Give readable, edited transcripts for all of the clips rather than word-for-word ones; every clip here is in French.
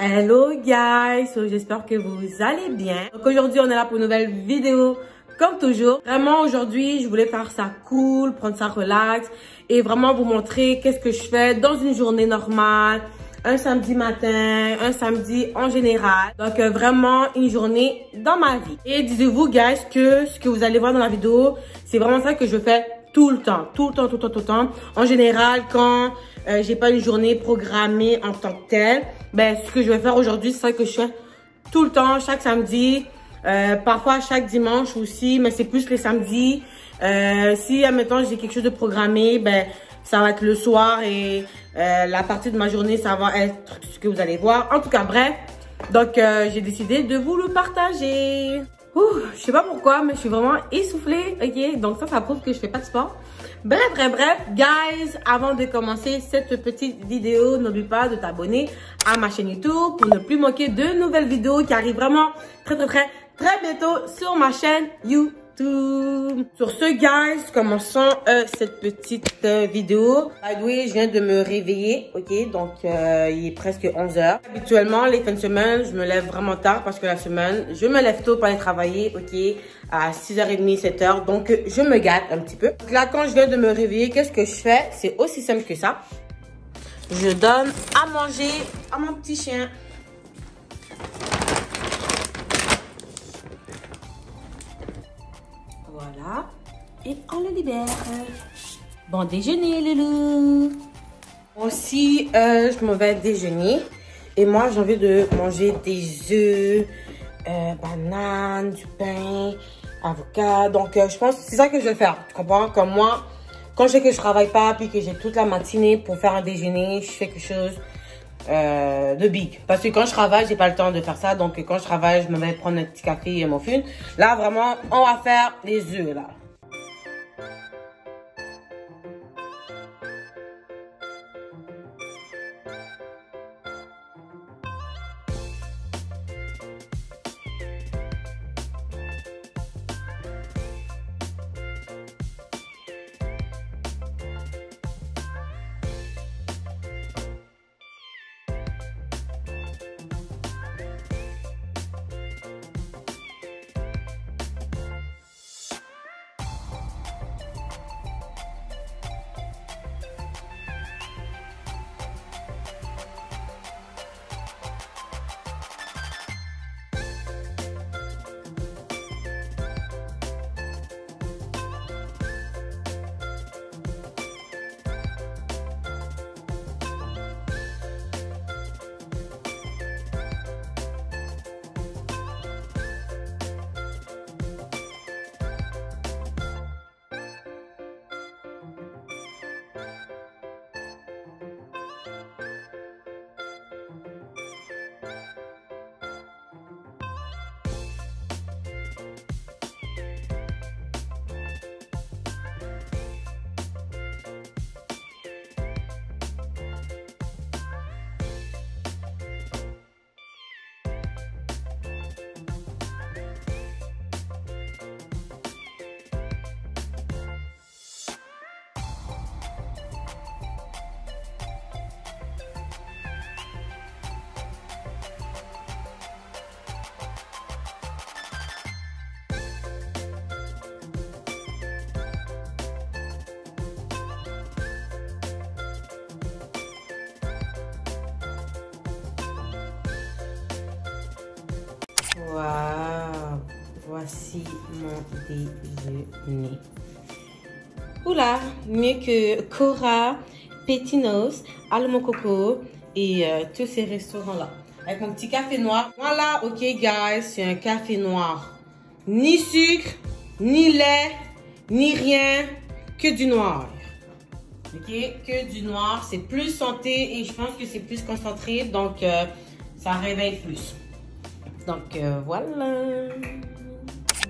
Hello guys, j'espère que vous allez bien. Donc aujourd'hui on est là pour une nouvelle vidéo comme toujours. Vraiment aujourd'hui je voulais faire ça cool, prendre ça relax et vraiment vous montrer qu'est-ce que je fais dans une journée normale, un samedi matin, un samedi en général. Donc vraiment une journée dans ma vie. Et dites-vous guys que ce que vous allez voir dans la vidéo, c'est vraiment ça que je fais tout le temps. En général quand j'ai pas une journée programmée en tant que telle, ben ce que je vais faire aujourd'hui, c'est ça que je fais tout le temps, chaque samedi, parfois chaque dimanche aussi, mais c'est plus les samedis. Si admettons j'ai quelque chose de programmé, ben ça va être le soir et la partie de ma journée, ça va être ce que vous allez voir. En tout cas, bref, donc j'ai décidé de vous le partager. Je sais pas pourquoi, mais je suis vraiment essoufflée, ok? Donc ça prouve que je fais pas de sport. Bref, guys, avant de commencer cette petite vidéo, n'oublie pas de t'abonner à ma chaîne YouTube pour ne plus manquer de nouvelles vidéos qui arrivent vraiment très bientôt sur ma chaîne YouTube. Sur ce, guys, commençons cette petite vidéo. By the way, je viens de me réveiller, ok? Donc, il est presque 11h. Habituellement, les fins de semaine, je me lève vraiment tard parce que la semaine, je me lève tôt pour aller travailler, ok? À 6h30, 7h. Donc, je me gâte un petit peu. Donc là, quand je viens de me réveiller, qu'est-ce que je fais? C'est aussi simple que ça. Je donne à manger à mon petit chien. Voilà. Et on le libère. Bon déjeuner, loulou. Aussi, je m'en vais déjeuner. Et moi, j'ai envie de manger des œufs, bananes, du pain, avocat. Donc, je pense que c'est ça que je vais faire. Tu comprends? Comme moi, quand je sais que je travaille pas, puis que j'ai toute la matinée pour faire un déjeuner, je fais quelque chose de big. Parce que quand je travaille, j'ai pas le temps de faire ça. Donc, quand je travaille, je me vais prendre un petit café et mon muffin. Là, vraiment, on va faire les œufs, là. Waouh, voici mon déjeuner. Oula, mieux que Cora, Petinos, Almo Coco et tous ces restaurants-là. Avec mon petit café noir. Voilà, ok guys, c'est un café noir. Ni sucre, ni lait, ni rien, que du noir. Ok, que du noir, c'est plus santé et je pense que c'est plus concentré, donc ça réveille plus. Donc voilà.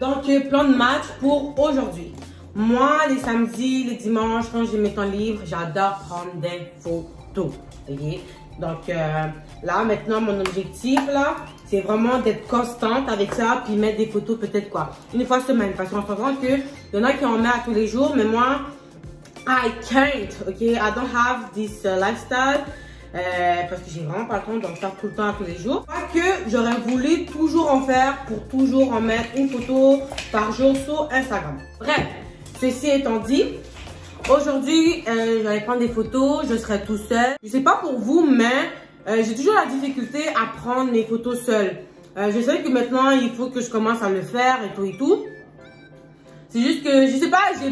Donc plan de match pour aujourd'hui. Moi les samedis, les dimanches, quand j'ai mes temps libres, j'adore prendre des photos. Okay? Donc là maintenant mon objectif là, c'est vraiment d'être constante avec ça, puis mettre des photos peut-être quoi, une fois semaine. Parce qu'on se rend compte que y en a qui en mettent à tous les jours, mais moi I can't, okay? I don't have this lifestyle. parce que j'ai vraiment pas le temps d'en faire tout le temps tous les jours. Pas que j'aurais voulu toujours en faire pour toujours en mettre une photo par jour sur Instagram. Bref, ceci étant dit, aujourd'hui, je vais prendre des photos, je serai tout seul. Je sais pas pour vous, mais j'ai toujours la difficulté à prendre mes photos seule. Je sais que maintenant, il faut que je commence à le faire et tout et tout. C'est juste que, je sais pas, j'ai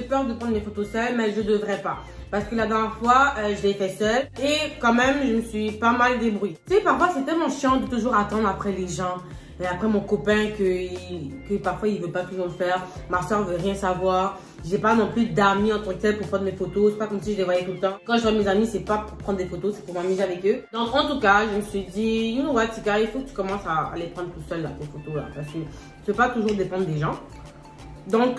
peur de prendre mes photos seule, mais je devrais pas. Parce que la dernière fois, je l'ai fait seule et quand même, je me suis pas mal débrouillée. Tu sais, parfois, c'est tellement chiant de toujours attendre après les gens. Et après mon copain que parfois il veut pas toujours le faire. Ma soeur veut rien savoir. J'ai pas non plus d'amis en tant que tel pour prendre mes photos. C'est pas comme si je les voyais tout le temps. Quand je vois mes amis, c'est pas pour prendre des photos, c'est pour m'amuser avec eux. Donc en tout cas, je me suis dit, you know what, Tika, il faut que tu commences à les prendre tout seul là, tes photos là. Parce que tu peux pas toujours dépendre des gens. Donc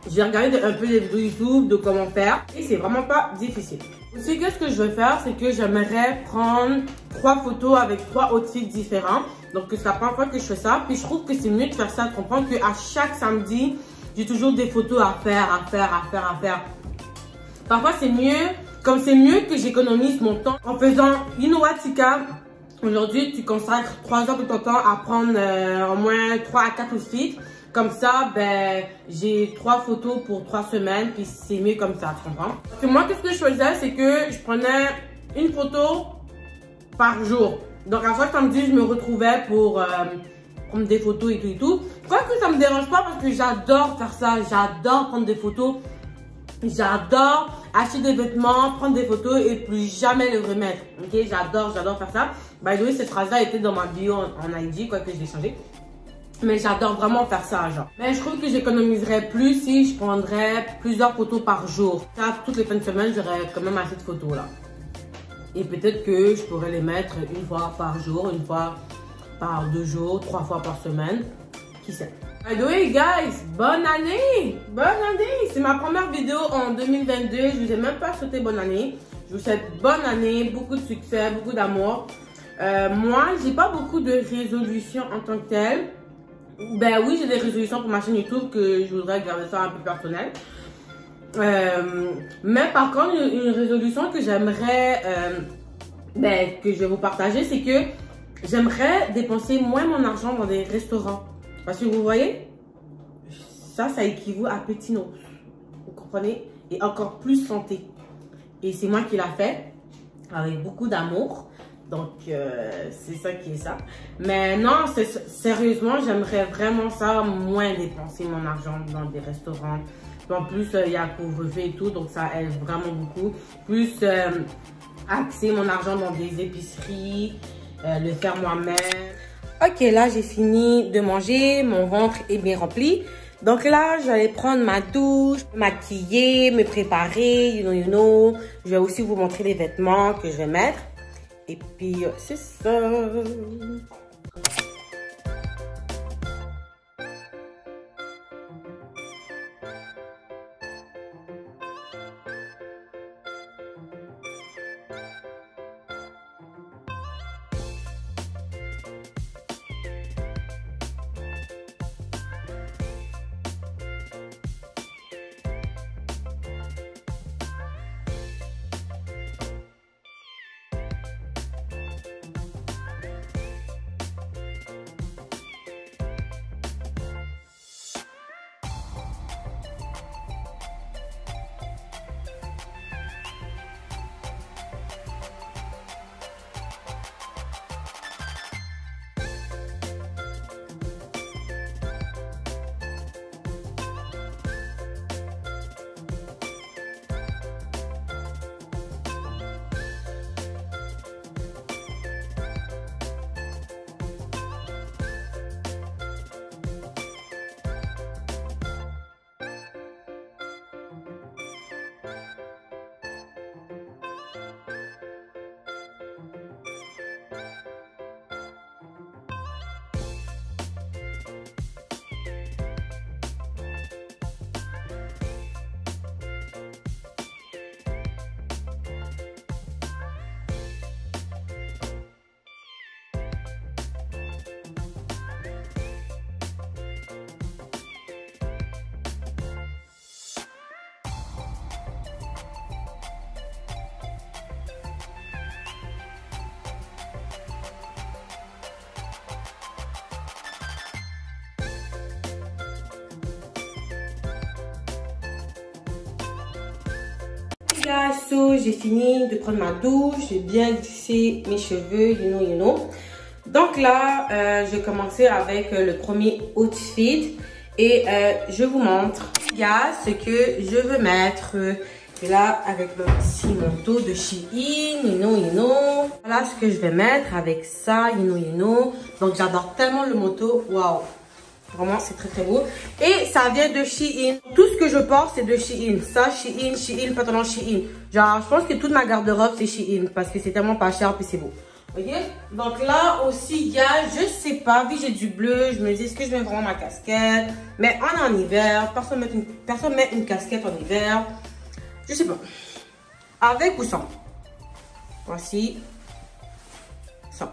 j'ai regardé un peu les vidéos YouTube de comment faire. Et c'est vraiment pas difficile. Aussi, qu'est-ce que je vais faire, c'est que j'aimerais prendre 3 photos avec 3 outfits différents. Donc, c'est la première fois que je fais ça. Puis, je trouve que c'est mieux de faire ça, de comprendre qu'à chaque samedi, j'ai toujours des photos à faire. Parfois, c'est mieux, comme c'est mieux que j'économise mon temps en faisant, you know what, Tika, aujourd'hui, tu consacres 3 heures de ton temps à prendre au moins 3 à 4 outfits. Comme ça, ben, j'ai 3 photos pour 3 semaines, puis c'est mieux comme ça, tu comprends? Parce que moi, qu'est-ce que je faisais, c'est que je prenais une photo par jour. Donc, à chaque samedi, je me retrouvais pour prendre des photos et tout. Quoique ça me dérange pas parce que j'adore faire ça. J'adore prendre des photos. J'adore acheter des vêtements, prendre des photos et plus jamais les remettre. Ok, j'adore faire ça. By the way, cette phrase-là était dans ma bio en IG, quoique je l'ai changé. Mais j'adore vraiment faire ça, genre. Mais je trouve que j'économiserais plus si je prendrais plusieurs photos par jour. Ça, toutes les fins de semaine, j'aurais quand même assez de photos là. Et peut-être que je pourrais les mettre une fois par jour, une fois par 2 jours, 3 fois par semaine. Qui sait? By the way, guys, bonne année! Bonne année! C'est ma première vidéo en 2022. Je vous ai même pas souhaité bonne année. Je vous souhaite bonne année, beaucoup de succès, beaucoup d'amour. Moi, j'ai pas beaucoup de résolutions en tant que telles. Ben oui, j'ai des résolutions pour ma chaîne YouTube que je voudrais garder ça un peu personnel. Mais par contre, une résolution que j'aimerais, que je vais vous partager, c'est que j'aimerais dépenser moins mon argent dans des restaurants. Parce que vous voyez, ça équivaut à petit nos. Vous comprenez? Et encore plus santé. Et c'est moi qui l'a fait, avec beaucoup d'amour. Donc, c'est ça qui est ça. Mais non, sérieusement, j'aimerais vraiment ça, moins dépenser mon argent dans des restaurants. En plus, il y a couvre-feu et tout, donc ça aide vraiment beaucoup. Plus, axer mon argent dans des épiceries, le faire moi-même. Ok, là, j'ai fini de manger, mon ventre est bien rempli. Donc là, je vais aller prendre ma douche, me maquiller, me préparer, you know. Je vais aussi vous montrer les vêtements que je vais mettre. Et puis, c'est ça. Guys, so j'ai fini de prendre ma douche, j'ai bien lissé mes cheveux, you know. Donc là, je vais commencer avec le premier outfit et je vous montre, guys, ce que je veux mettre. Et là, avec le petit manteau de Shein, you know. Voilà ce que je vais mettre avec ça, you know. Donc j'adore tellement le manteau, waouh. Vraiment, c'est très beau. Et ça vient de Shein. Tout ce que je porte, c'est de Shein. Ça, Shein, pantalon Shein. Genre, je pense que toute ma garde-robe, c'est Shein. Parce que c'est tellement pas cher, puis c'est beau. Ok? Donc là aussi, gars, je sais pas. Vu que j'ai du bleu, je me dis, est-ce que je mets vraiment ma casquette? Mais on est en hiver. Personne met une casquette en hiver. Je sais pas. Avec ou sans? Voici. Sans.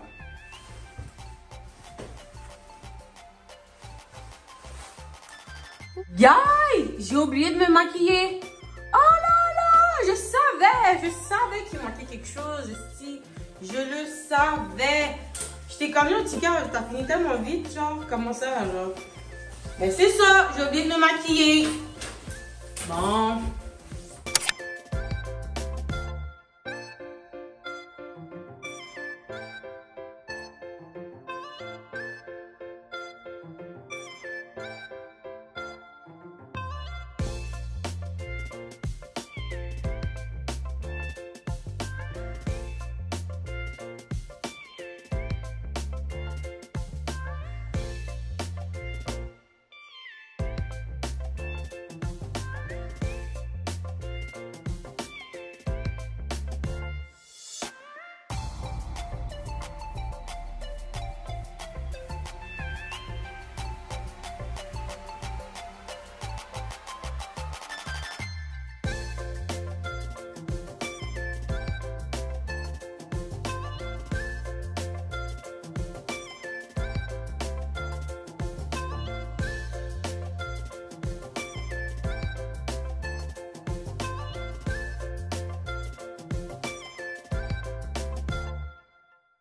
Guys, j'ai oublié de me maquiller. Oh là là, je savais qu'il manquait quelque chose ici. Je le savais. J'étais comme yo, Tika, t'as fini tellement vite, genre, comment ça, genre? Mais c'est ça, j'ai oublié de me maquiller. Bon.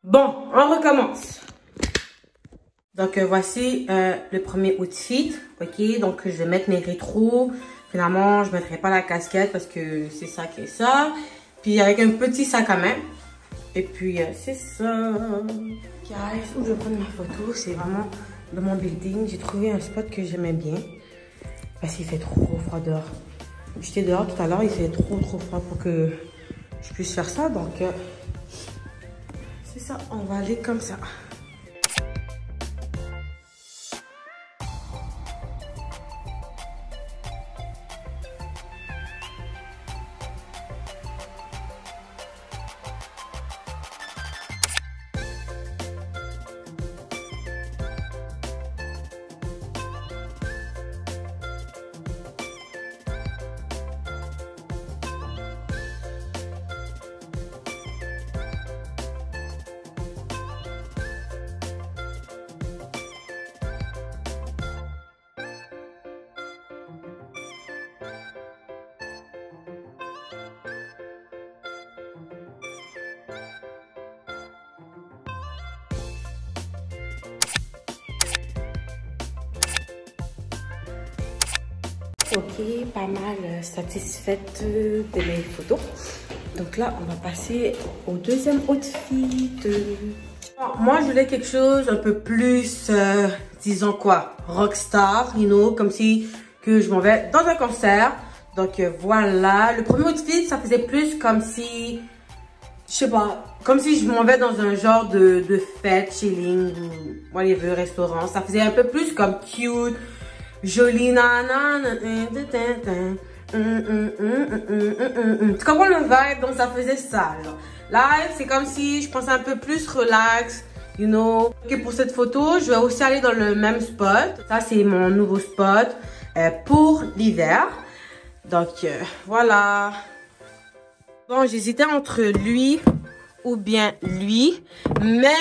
Bon, on recommence. Donc, voici le premier outfit. Ok, donc je vais mettre mes rétros. Finalement, je ne mettrai pas la casquette parce que c'est ça qui est ça. Puis avec un petit sac à main. Et puis, c'est ça. Guys, où je vais prendre ma photo, c'est vraiment dans mon building. J'ai trouvé un spot que j'aimais bien. Parce qu'il fait trop froid dehors. J'étais dehors tout à l'heure, il fait trop froid pour que je puisse faire ça. Donc, c'est ça, on va aller comme ça. Ok, pas mal satisfaite de mes photos. Donc là, on va passer au deuxième outfit. Moi, je voulais quelque chose un peu plus, disons quoi, rockstar, you know, comme si que je m'en vais dans un concert. Donc voilà, le premier outfit, ça faisait plus comme si, je sais pas, comme si je m'en vais dans un genre de fête, chilling ou whatever, restaurant. Ça faisait un peu plus comme cute. Jolie nanana. Tu comprends le vibe? Donc ça faisait ça. Live, c'est comme si je pensais un peu plus relax, you know. Ok, pour cette photo, je vais aussi aller dans le même spot. Ça, c'est mon nouveau spot pour l'hiver. Donc voilà. Bon, j'hésitais entre lui ou bien lui. Mais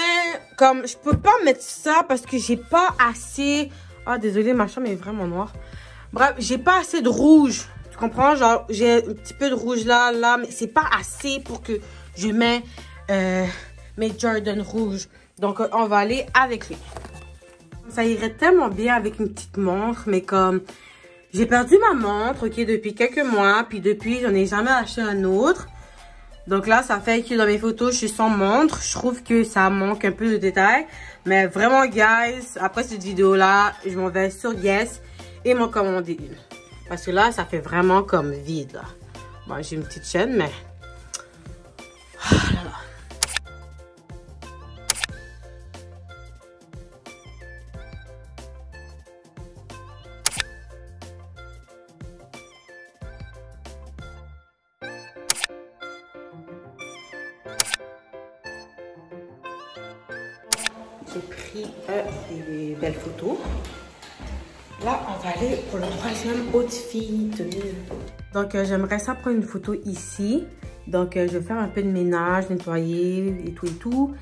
comme je peux pas mettre ça parce que j'ai pas assez... Ah, désolé, ma chambre est vraiment noire. Bref, j'ai pas assez de rouge. Tu comprends? Genre, j'ai un petit peu de rouge là, mais c'est pas assez pour que je mets mes Jordan rouges. Donc, on va aller avec lui. Ça irait tellement bien avec une petite montre, mais comme J'ai perdu ma montre, ok, depuis quelques mois. Puis depuis, j'en ai jamais acheté un autre. Donc là, ça fait que dans mes photos, je suis sans montre. Je trouve que ça manque un peu de détails. Mais vraiment, guys, après cette vidéo-là, je m'en vais sur Guess et m'en commander une. Parce que là, ça fait vraiment comme vide, là. Bon, j'ai une petite chaîne, mais... Oh là là. J'ai pris des belles photos. Là, on va aller pour le troisième outfit. Donc, j'aimerais ça prendre une photo ici. Donc, je vais faire un peu de ménage, nettoyer et tout et tout.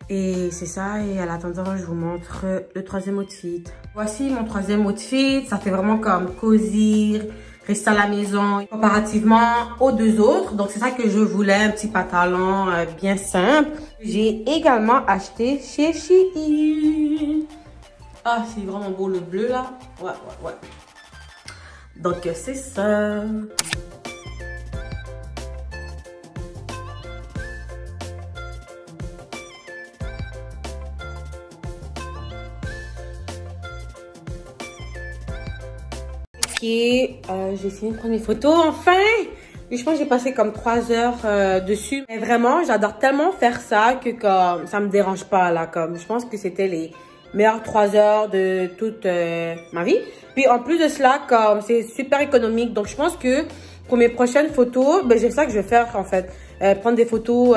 Et c'est ça. Et en attendant, je vous montre le troisième outfit. Voici mon troisième outfit. Ça fait vraiment comme cosy, rester à la maison comparativement aux deux autres. Donc, c'est ça que je voulais, un petit pantalon bien simple. J'ai également acheté chez Shein. Ah, c'est vraiment beau le bleu là. Ouais. Donc, c'est ça. Ok, j'ai fini de prendre mes photos enfin. Je pense que j'ai passé comme 3 heures dessus. Mais vraiment, j'adore tellement faire ça que comme ça me dérange pas là. Comme je pense que c'était les meilleures 3 heures de toute ma vie. Puis en plus de cela, comme c'est super économique. Donc je pense que pour mes prochaines photos, ben, c'est ça que je vais faire en fait. Prendre des photos,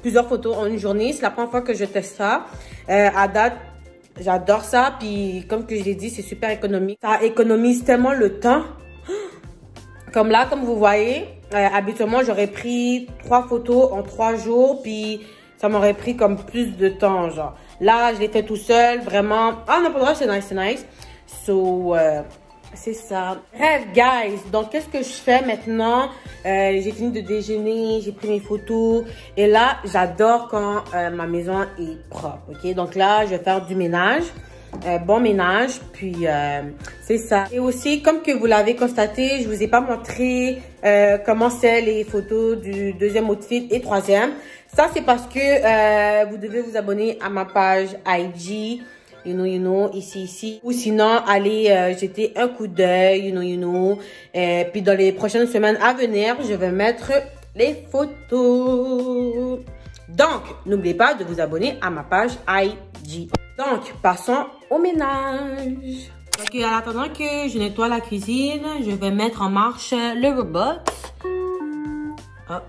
plusieurs photos en une journée. C'est la première fois que je teste ça. À date, j'adore ça. Puis comme que je l'ai dit, c'est super économique. Ça économise tellement le temps. Comme là, comme vous voyez, habituellement, j'aurais pris 3 photos en 3 jours. Puis ça m'aurait pris comme plus de temps, genre. Là, je l'ai fait tout seul, vraiment. Ah, non, pas vrai, c'est nice, c'est nice. So, c'est ça. Bref, guys, donc qu'est-ce que je fais maintenant? J'ai fini de déjeuner, j'ai pris mes photos. Et là, j'adore quand ma maison est propre, ok? Donc là, je vais faire du ménage. Bon ménage, puis c'est ça. Et aussi, comme que vous l'avez constaté, je vous ai pas montré comment c'est les photos du deuxième outfit et troisième. Ça, c'est parce que vous devez vous abonner à ma page IG, you know, ici. Ou sinon, allez jeter un coup d'œil, you know. Puis dans les prochaines semaines à venir, je vais mettre les photos. Donc, n'oubliez pas de vous abonner à ma page IG. Donc, passons au ménage. Ok, en attendant que je nettoie la cuisine, je vais mettre en marche le robot. Hop.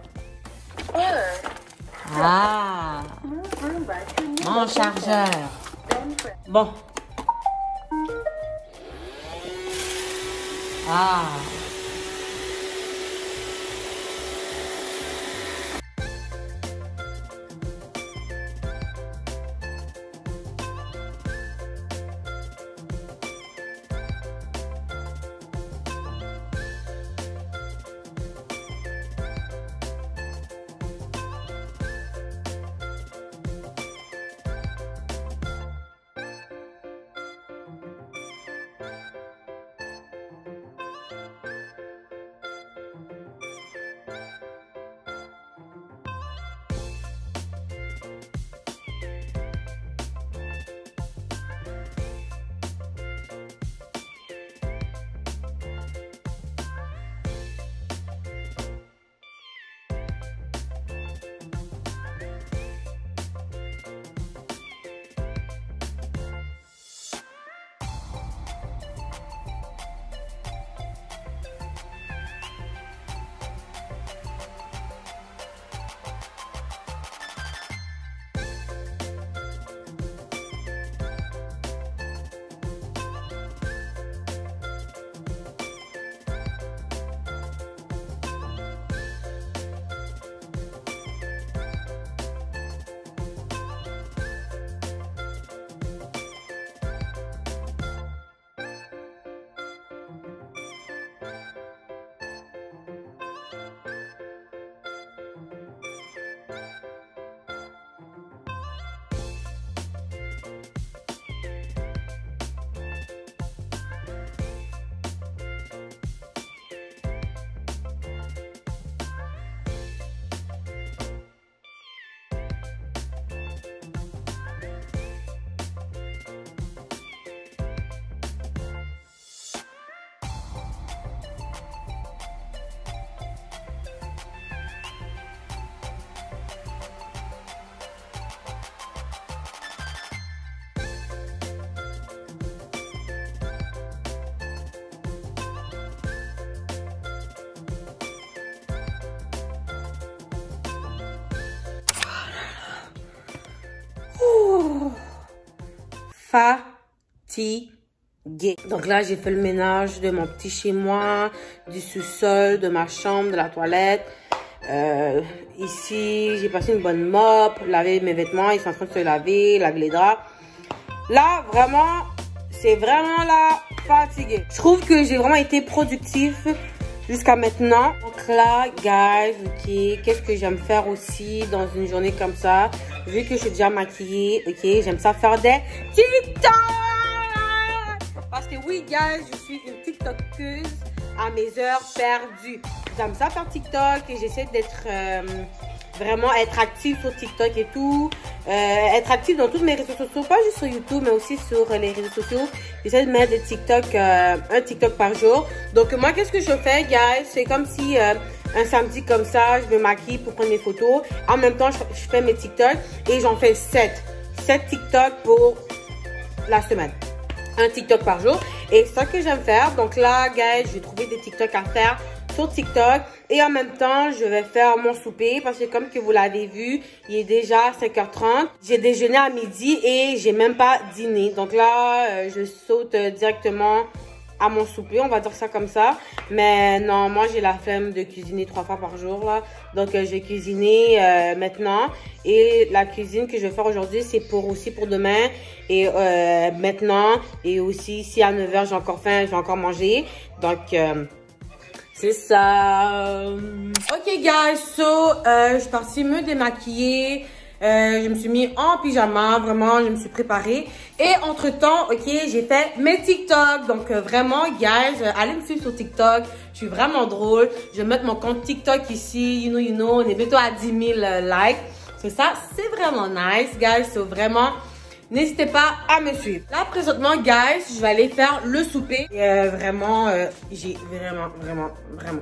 Ah, mon chargeur. Bon. Ah. fatiguée. Donc là, j'ai fait le ménage de mon petit chez moi, du sous-sol, de ma chambre, de la toilette. Ici, j'ai passé une bonne mop, lavé mes vêtements, ils sont en train de se laver, laver les draps. Là, vraiment, c'est vraiment là, fatiguée. Je trouve que j'ai vraiment été productif jusqu'à maintenant. Donc là, guys, ok, qu'est-ce que j'aime faire aussi dans une journée comme ça? Vu que je suis déjà maquillée, ok, j'aime ça faire des TikTok! Parce que oui, guys, je suis une TikTokeuse à mes heures perdues. J'aime ça faire TikTok et j'essaie d'être vraiment être active sur TikTok et tout. Être active dans tous mes réseaux sociaux, pas juste sur YouTube, mais aussi sur les réseaux sociaux. J'essaie de mettre des TikTok, un TikTok par jour. Donc moi, qu'est-ce que je fais, guys? C'est comme si un samedi comme ça, je me maquille pour prendre mes photos. En même temps, je fais mes TikTok et j'en fais 7 TikTok pour la semaine. Un TikTok par jour. Et c'est ça que j'aime faire. Donc là, guys, je vais trouver des TikTok à faire sur TikTok. Et en même temps, je vais faire mon souper. Parce que comme que vous l'avez vu, il est déjà 5h30. J'ai déjeuné à midi et j'ai même pas dîné. Donc là, je saute directement à mon souper, on va dire ça comme ça. Mais non, moi j'ai la flemme de cuisiner 3 fois par jour là. Donc je vais cuisiner maintenant. Et la cuisine que je vais faire aujourd'hui, c'est aussi pour demain. Et maintenant. Et aussi, si à 9h j'ai encore faim, je vais encore manger. Donc c'est ça. Ok guys, je suis partie me démaquiller. Je me suis mis en pyjama, vraiment, je me suis préparée. Et entre-temps, ok, j'ai fait mes TikTok. Donc, vraiment, guys, allez me suivre sur TikTok. Je suis vraiment drôle. Je vais mettre mon compte TikTok ici. You know, on est bientôt à 10 000 likes. C'est ça, c'est vraiment nice, guys. So, vraiment, n'hésitez pas à me suivre. Là, présentement, guys, je vais aller faire le souper. Et vraiment, j'ai vraiment faim.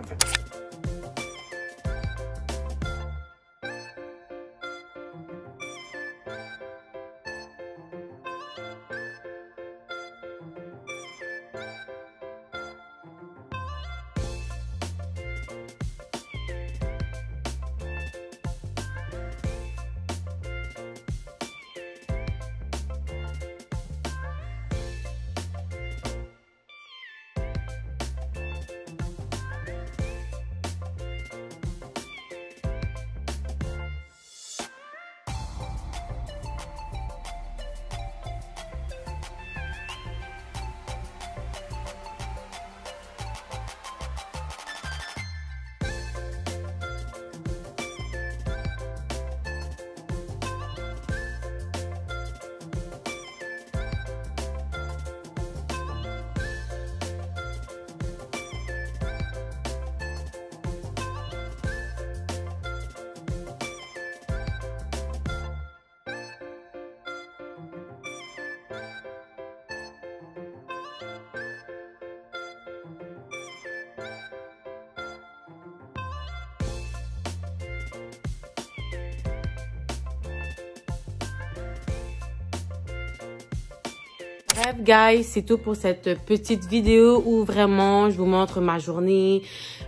Bref, guys, c'est tout pour cette petite vidéo où vraiment je vous montre ma journée,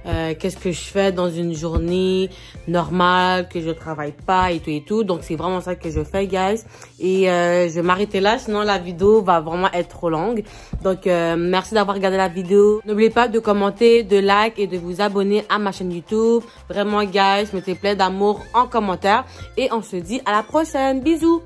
qu'est-ce que je fais dans une journée normale, que je travaille pas et tout. Donc, c'est vraiment ça que je fais, guys. Et je vais m'arrêter là, sinon la vidéo va vraiment être trop longue. Donc, merci d'avoir regardé la vidéo. N'oubliez pas de commenter, de like et de vous abonner à ma chaîne YouTube. Vraiment, guys, mettez plein d'amour en commentaire. Et on se dit à la prochaine. Bisous!